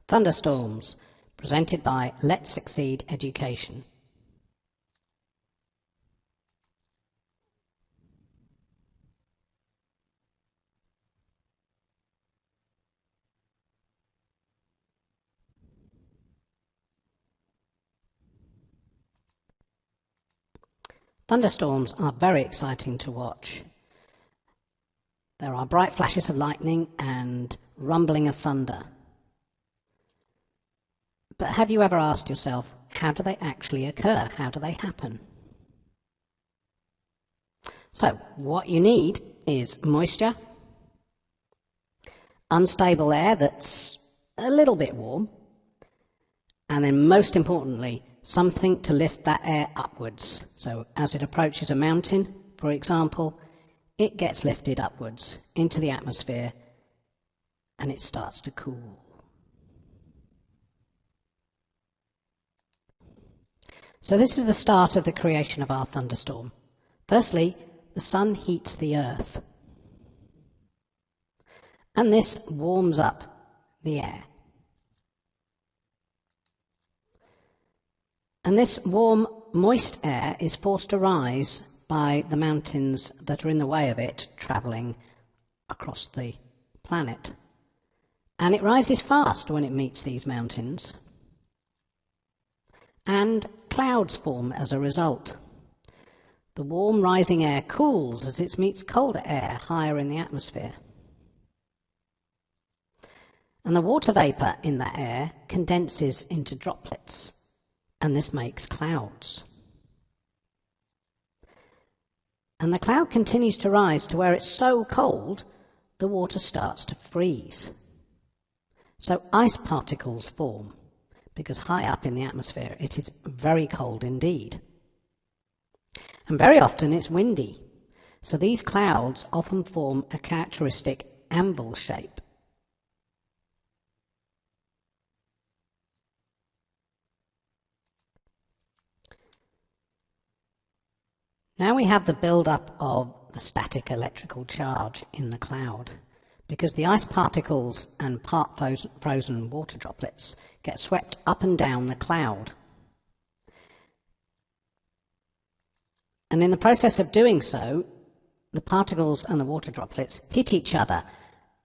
Thunderstorms, presented by Let's Succeed Education. Thunderstorms are very exciting to watch. There are bright flashes of lightning and rumbling of thunder. But have you ever asked yourself, how do they actually occur? How do they happen? So, what you need is moisture, unstable air that's a little bit warm, and then most importantly, something to lift that air upwards. So as it approaches a mountain, for example, it gets lifted upwards into the atmosphere and it starts to cool. So this is the start of the creation of our thunderstorm. Firstly, the sun heats the earth, and this warms up the air. And this warm, moist air is forced to rise by the mountains that are in the way of it travelling across the planet. And it rises fast when it meets these mountains. And clouds form as a result. The warm rising air cools as it meets colder air higher in the atmosphere. And the water vapour in that air condenses into droplets, and this makes clouds. And the cloud continues to rise to where it's so cold the water starts to freeze. So ice particles form, because high up in the atmosphere it is very cold indeed. And very often it's windy, so these clouds often form a characteristic anvil shape. Now we have the build-up of the static electrical charge in the cloud, because the ice particles and part frozen water droplets get swept up and down the cloud. And in the process of doing so, the particles and the water droplets hit each other,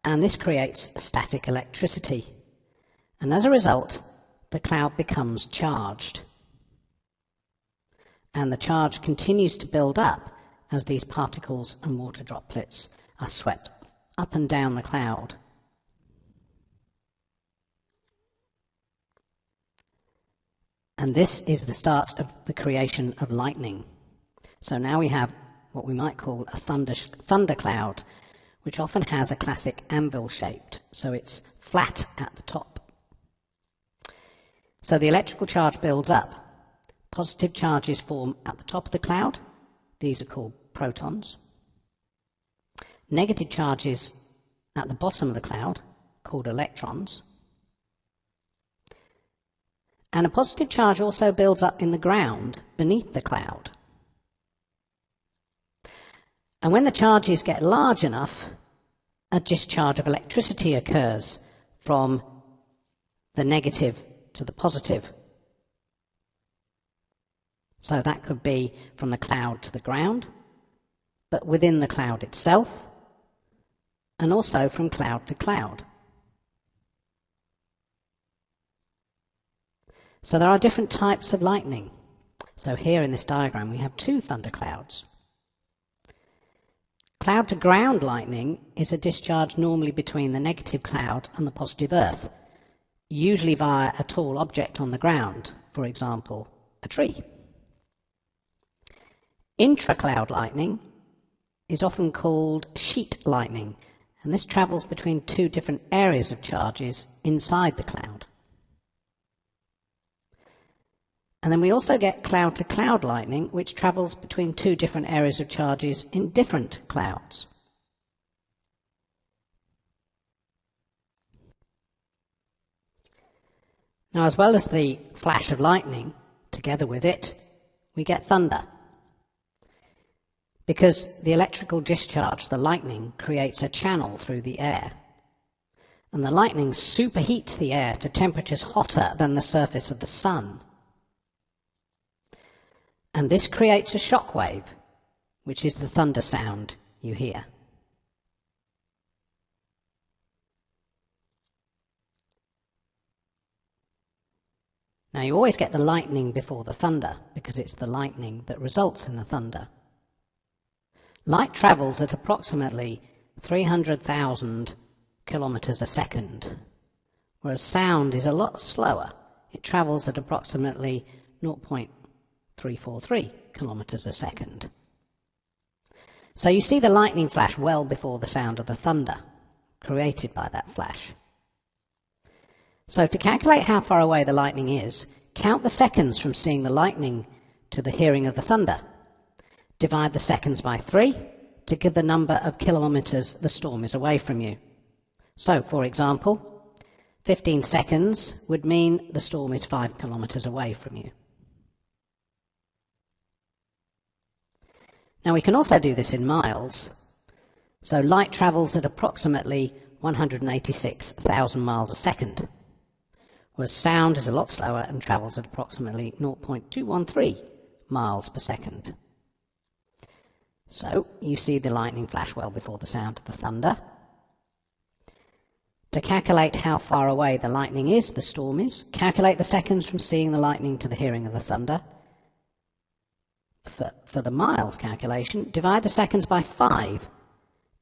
and this creates static electricity. And as a result, the cloud becomes charged. And the charge continues to build up as these particles and water droplets are swept up and down the cloud. And this is the start of the creation of lightning. So now we have what we might call a thundercloud, which often has a classic anvil shaped, so it's flat at the top. So the electrical charge builds up. Positive charges form at the top of the cloud. These are called protons. Negative charges at the bottom of the cloud, called electrons. And a positive charge also builds up in the ground beneath the cloud. And when the charges get large enough, a discharge of electricity occurs from the negative to the positive. So that could be from the cloud to the ground, but within the cloud itself, and also from cloud to cloud. So there are different types of lightning. So here in this diagram we have two thunderclouds. Cloud to ground lightning is a discharge normally between the negative cloud and the positive earth, usually via a tall object on the ground, for example, a tree. Intra-cloud lightning is often called sheet lightning, and this travels between two different areas of charges inside the cloud. And then we also get cloud-to-cloud lightning, which travels between two different areas of charges in different clouds. Now, as well as the flash of lightning, together with it, we get thunder. Because the electrical discharge, the lightning, creates a channel through the air. and the lightning superheats the air to temperatures hotter than the surface of the sun. And this creates a shock wave, which is the thunder sound you hear. Now you always get the lightning before the thunder, because it's the lightning that results in the thunder. Light travels at approximately 300,000 kilometers a second, whereas sound is a lot slower. It travels at approximately 0.343 kilometers a second. So you see the lightning flash well before the sound of the thunder created by that flash. So to calculate how far away the lightning is, count the seconds from seeing the lightning to the hearing of the thunder. Divide the seconds by 3 to give the number of kilometers the storm is away from you. So, for example, 15 seconds would mean the storm is 5 kilometers away from you. Now we can also do this in miles. So light travels at approximately 186,000 miles a second, whereas sound is a lot slower and travels at approximately 0.213 miles per second. So you see the lightning flash well before the sound of the thunder. To calculate how far away the lightning is, the storm is, calculate the seconds from seeing the lightning to the hearing of the thunder. For the miles calculation, divide the seconds by 5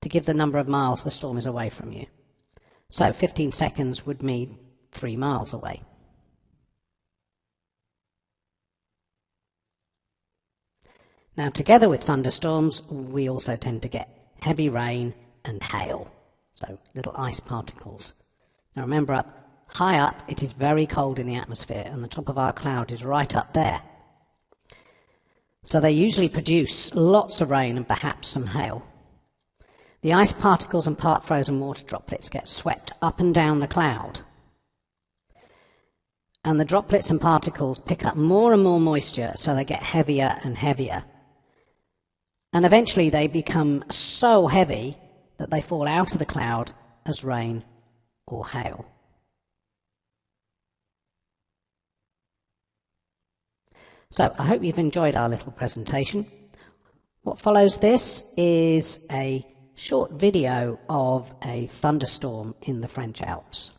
to give the number of miles the storm is away from you. So 15 seconds would mean 3 miles away. Now, together with thunderstorms, we also tend to get heavy rain and hail, so little ice particles. Now remember, high up it is very cold in the atmosphere, and the top of our cloud is right up there. So they usually produce lots of rain and perhaps some hail. The ice particles and part-frozen water droplets get swept up and down the cloud. And the droplets and particles pick up more and more moisture, so they get heavier and heavier. And eventually they become so heavy that they fall out of the cloud as rain or hail. So I hope you've enjoyed our little presentation. What follows this is a short video of a thunderstorm in the French Alps.